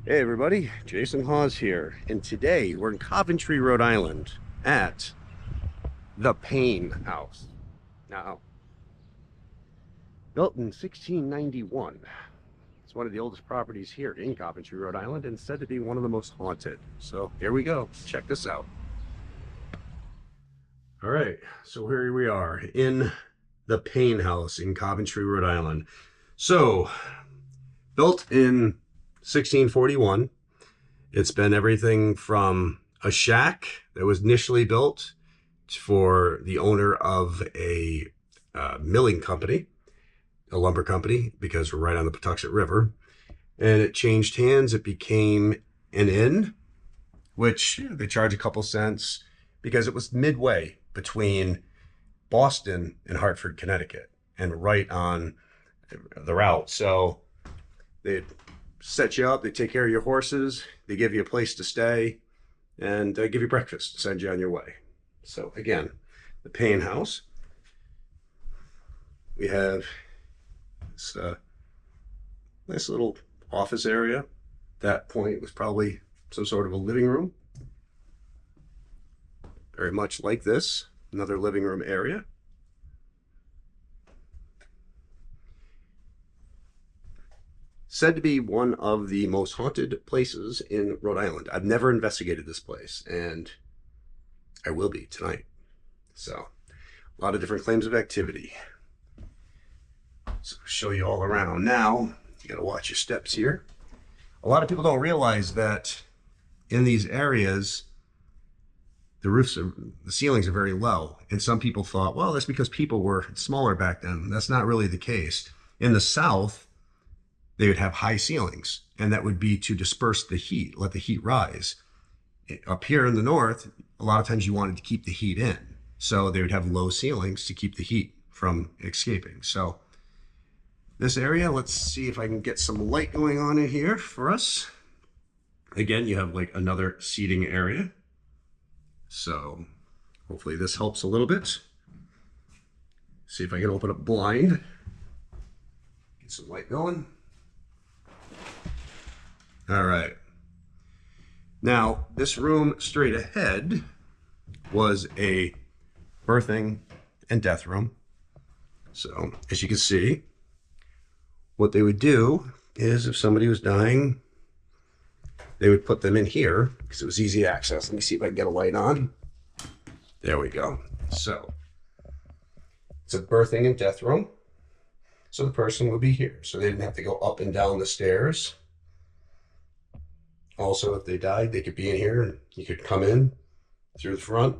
Hey everybody, Jason Hawes here, and today we're in Coventry, Rhode Island at the Paine House. Now, built in 1691, it's one of the oldest properties here in Coventry, Rhode Island, and said to be one of the most haunted. So here we go, check this out. All right, so here we are in the Paine House in Coventry, Rhode Island. So, built in 1641. It's been everything from a shack that was initially built for the owner of a milling company, a lumber company, because we're right on the Patuxent River. And it changed hands. It became an inn, which they charge a couple cents because it was midway between Boston and Hartford, Connecticut, and right on the route. So they'd set you up, they take care of your horses, they give you a place to stay, and give you breakfast, send you on your way. So again, the Paine House. We have this nice little office area. At that point was probably some sort of a living room. Very much like this, another living room area. Said to be one of the most haunted places in Rhode Island. I've never investigated this place, and I will be tonight. So, a lot of different claims of activity. So, show you all around. Now, you gotta watch your steps here. A lot of people don't realize that in these areas, the ceilings are very low. And some people thought, well, that's because people were smaller back then. That's not really the case. In the South, they would have high ceilings, and that would be to disperse the heat, let the heat rise. Up here in the North, a lot of times you wanted to keep the heat in. So they would have low ceilings to keep the heat from escaping. So this area, let's see if I can get some light going on in here for us. Again, you have like another seating area. So hopefully this helps a little bit. See if I can open up blind. Get some light going. All right. Now, this room straight ahead was a birthing and death room. So, as you can see, what they would do is if somebody was dying, they would put them in here because it was easy access. Let me see if I can get a light on. There we go. So, it's a birthing and death room. So the person would be here. So they didn't have to go up and down the stairs. Also, if they died, they could be in here and you could come in through the front,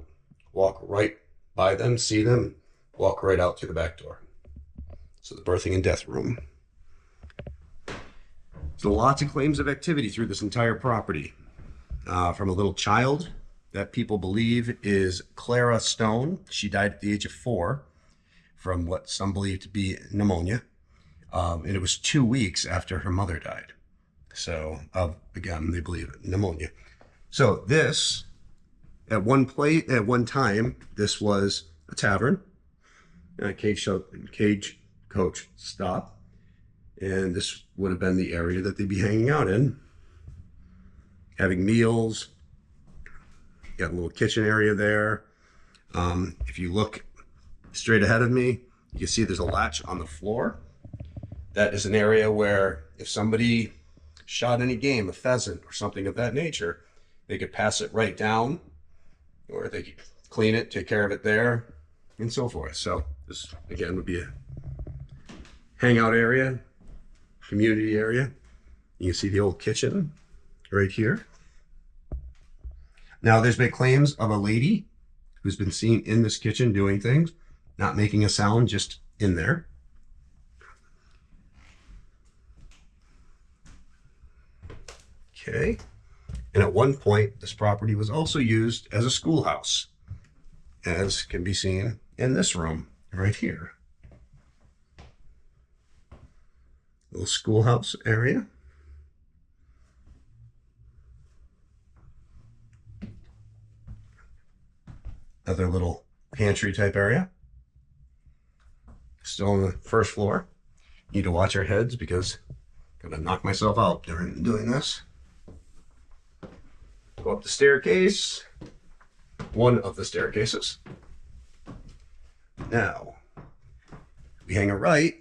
walk right by them, see them, walk right out through the back door. So the birthing and death room. So lots of claims of activity through this entire property. From a little child that people believe is Clara Stone. She died at the age of 4 from what some believe to be pneumonia. And it was 2 weeks after her mother died. So, again, they believe pneumonia. So this, at one time, this was a tavern, a cage coach stop, and this would have been the area that they'd be hanging out in, having meals. You got a little kitchen area there. If you look straight ahead of me, you can see there's a latch on the floor. That is an area where if somebody shot any game, a pheasant or something of that nature, they could pass it right down, or they could clean it, take care of it there, and so forth. So this, again, would be a hangout area, community area. You can see the old kitchen right here. Now, there's been claims of a lady who's been seen in this kitchen doing things, not making a sound, just in there. Okay. And at one point, this property was also used as a schoolhouse, as can be seen in this room right here. Little schoolhouse area. Another little pantry type area. Still on the first floor. Need to watch our heads because I'm gonna knock myself out during doing this. Go up the staircase, one of the staircases. Now, we hang a right.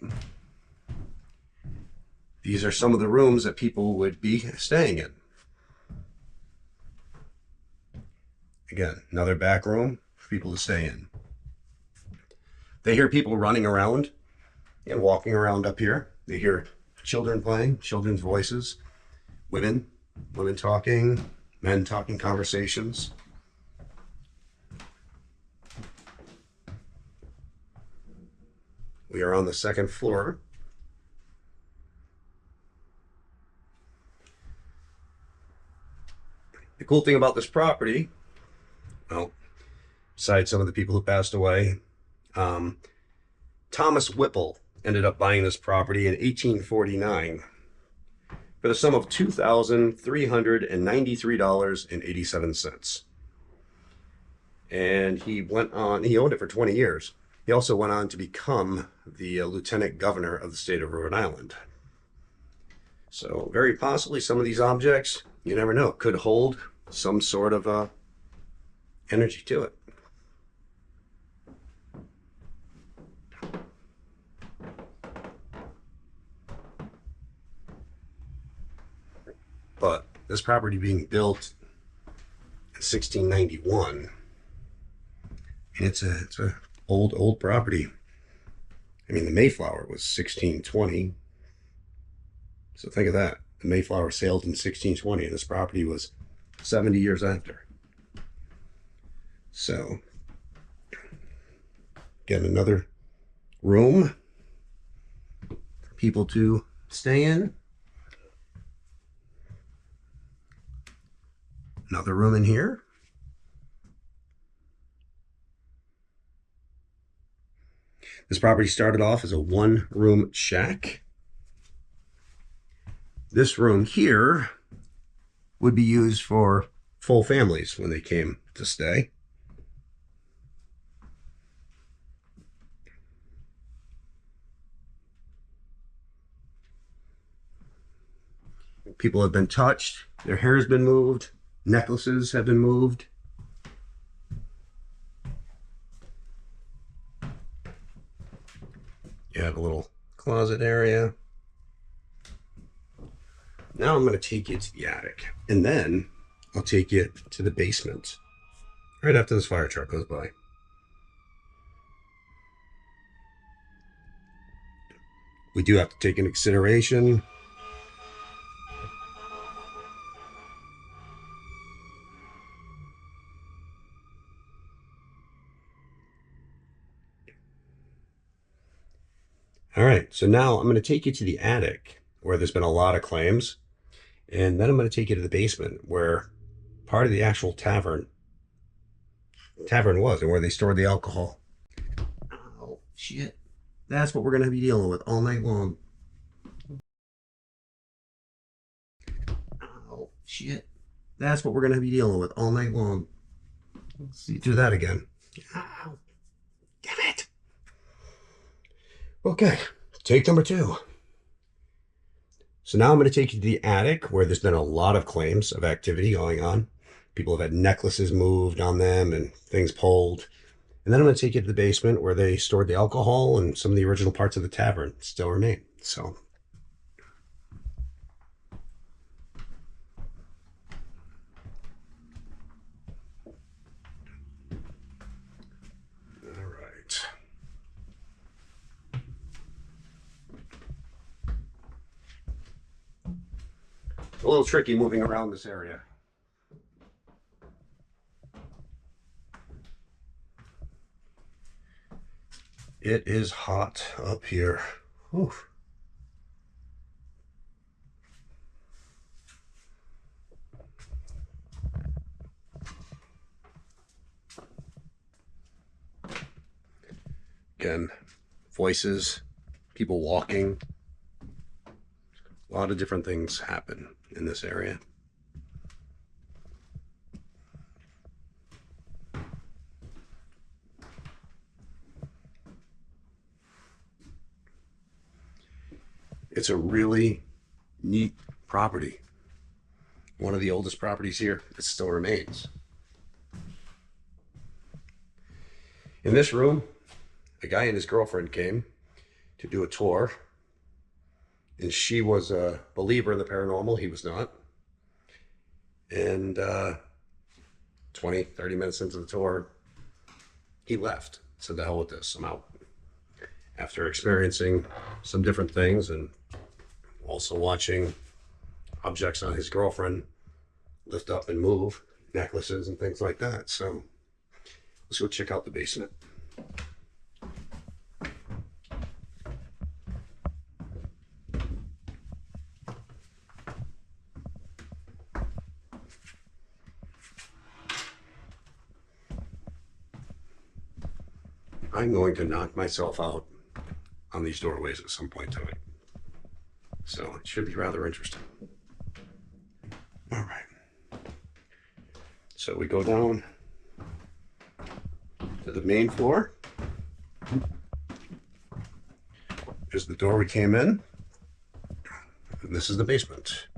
These are some of the rooms that people would be staying in. Again, another back room for people to stay in. They hear people running around and walking around up here. They hear children playing, children's voices, women talking, men talking conversations. We are on the second floor. The cool thing about this property, well, besides some of the people who passed away, Thomas Whipple ended up buying this property in 1849 for the sum of $2,393.87. And he owned it for 20 years. He also went on to become the lieutenant governor of the state of Rhode Island. So very possibly some of these objects, you never know, could hold some sort of energy to it. But this property being built in 1691, and it's a old property. I mean, the Mayflower was 1620. So think of that. The Mayflower sailed in 1620, and this property was 70 years after. So, again, another room for people to stay in. Another room in here. This property started off as a one-room shack. This room here would be used for full families when they came to stay. People have been touched, their hair has been moved, necklaces have been moved. You have a little closet area. Now I'm going to take you to the attic, and then I'll take you to the basement right after this fire truck goes by. We do have to take into consideration all right, so now I'm going to take you to the attic where there's been a lot of claims. And then I'm going to take you to the basement where part of the actual tavern was and where they stored the alcohol. Oh, shit. That's what we're going to be dealing with all night long. Oh, shit. That's what we're going to be dealing with all night long. Let's see, do that again. Ow. Damn it. Okay, take number 2. So now I'm going to take you to the attic where there's been a lot of claims of activity going on. People have had necklaces moved on them and things pulled. And then I'm going to take you to the basement where they stored the alcohol and some of the original parts of the tavern still remain. So, all right. A little tricky moving around this area. It is hot up here. Whew. Again, voices, people walking. A lot of different things happen in this area. It's a really neat property. one of the oldest properties here that still remains. In this room, a guy and his girlfriend came to do a tour, and she was a believer in the paranormal. He was not. And 20, 30 minutes into the tour, he left. Said, the hell with this, I'm out. After experiencing some different things and also watching objects on his girlfriend lift up and move, necklaces and things like that. So let's go check out the basement. I'm going to knock myself out on these doorways at some point tonight. So it should be rather interesting. All right. So we go down to the main floor. Here's the door we came in. And this is the basement.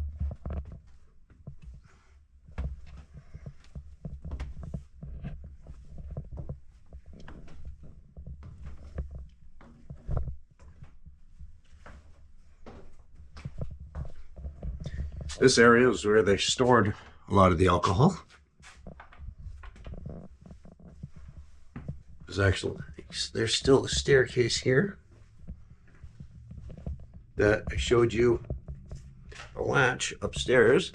This area is where they stored a lot of the alcohol. There's still a staircase here that I showed you, a latch upstairs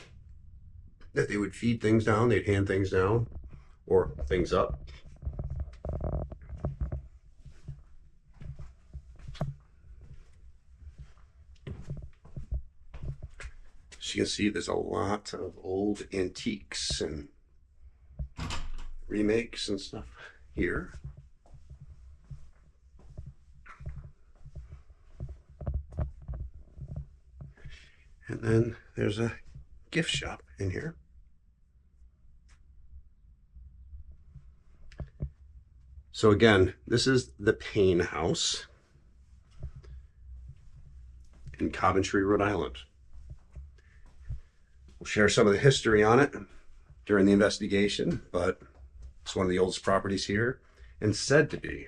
that they would feed things down, they'd hand things down or things up. As you can see, there's a lot of old antiques and remakes and stuff here. And then there's a gift shop in here. So again, this is the Paine house in Coventry, Rhode Island. We'll share some of the history on it during the investigation, but it's one of the oldest properties here and said to be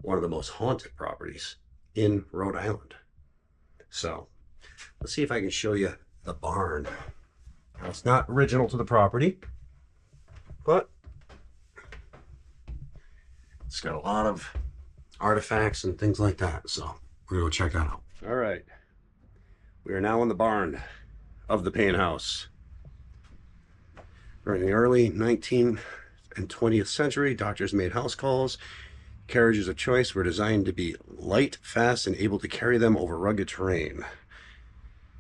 one of the most haunted properties in Rhode Island. So let's see if I can show you the barn. Now, it's not original to the property, but it's got a lot of artifacts and things like that. So we're going to go check that out. All right. We are now in the barn of the Paine house. During the early 19th and 20th century, doctors made house calls. Carriages of choice were designed to be light, fast, and able to carry them over rugged terrain.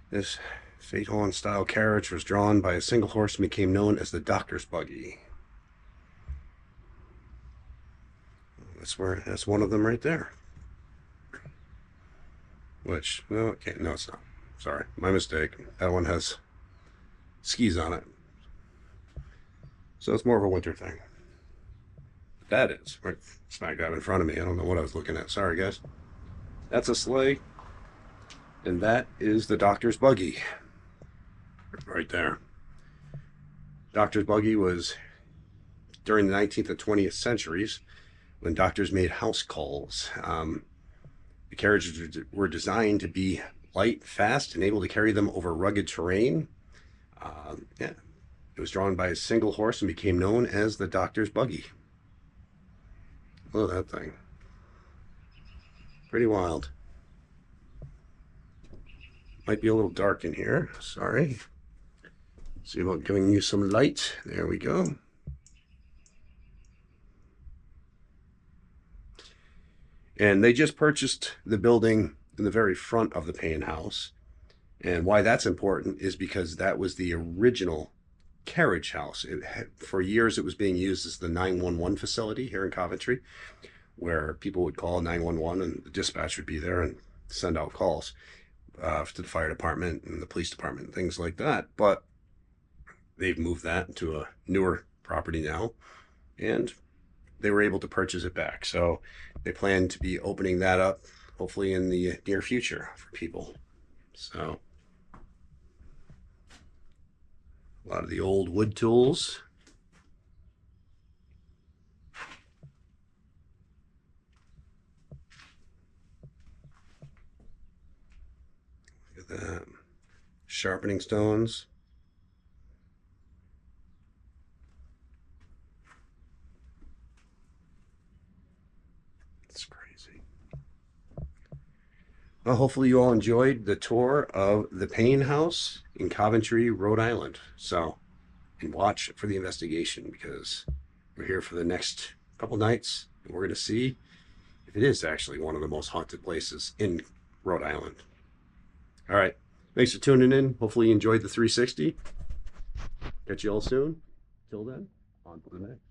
This phaeton-style carriage was drawn by a single horse and became known as the doctor's buggy. That's one of them right there. Which, no, okay, no, it's not. Sorry, my mistake. That one has skis on it. So it's more of a winter thing. That is right smack dab in front of me. I don't know what I was looking at. Sorry, guys. That's a sleigh. And that is the doctor's buggy. Right there. Doctor's buggy was during the 19th and 20th centuries when doctors made house calls. The carriages were designed to be light, fast, and able to carry them over rugged terrain. Yeah. It was drawn by a single horse and became known as the doctor's buggy. Look at that thing. Pretty wild. Might be a little dark in here. Sorry. See about giving you some light. There we go. And they just purchased the building in the very front of the Paine house. And why that's important is because that was the original carriage house. For years, it was being used as the 911 facility here in Coventry, where people would call 911 and the dispatch would be there and send out calls to the fire department and the police department and things like that. But they've moved that into a newer property now, and they were able to purchase it back. So they plan to be opening that up hopefully in the near future for people. So A lot of the old wood tools. Look at that. Sharpening stones. It's crazy. Well, hopefully you all enjoyed the tour of the Paine house in Coventry, Rhode Island. So, and watch for the investigation, because we're here for the next couple nights and we're going to see if it is actually one of the most haunted places in Rhode Island. All right. Thanks for tuning in. Hopefully you enjoyed the 360. Catch you all soon. Till then, on to the next.